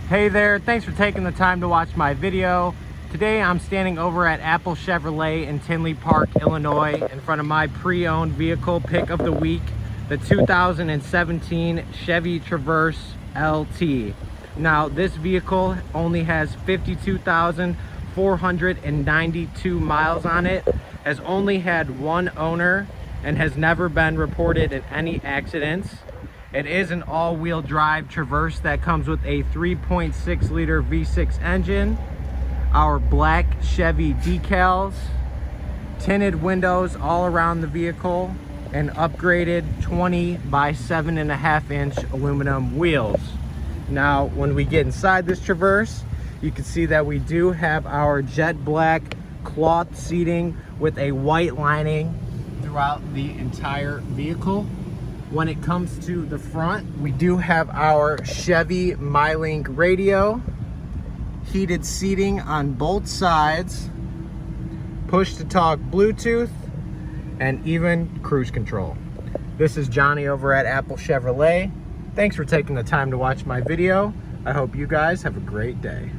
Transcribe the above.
Hey there, thanks for taking the time to watch my video. Today I'm standing over at Apple Chevrolet in Tinley Park, Illinois, in front of my pre-owned vehicle pick of the week, the 2017 Chevy Traverse LT. Now this vehicle only has 52,492 miles on it, has only had one owner, and has never been reported in any accidents. It is an all-wheel drive Traverse that comes with a 3.6 liter V6 engine, our black Chevy decals, tinted windows all around the vehicle, and upgraded 20 by 7.5 inch aluminum wheels. Now, when we get inside this Traverse, you can see that we do have our jet black cloth seating with a white lining throughout the entire vehicle. When it comes to the front, we do have our Chevy MyLink radio, heated seating on both sides, push to talk Bluetooth, and even cruise control. This is Johnny over at Apple Chevrolet. Thanks for taking the time to watch my video. I hope you guys have a great day.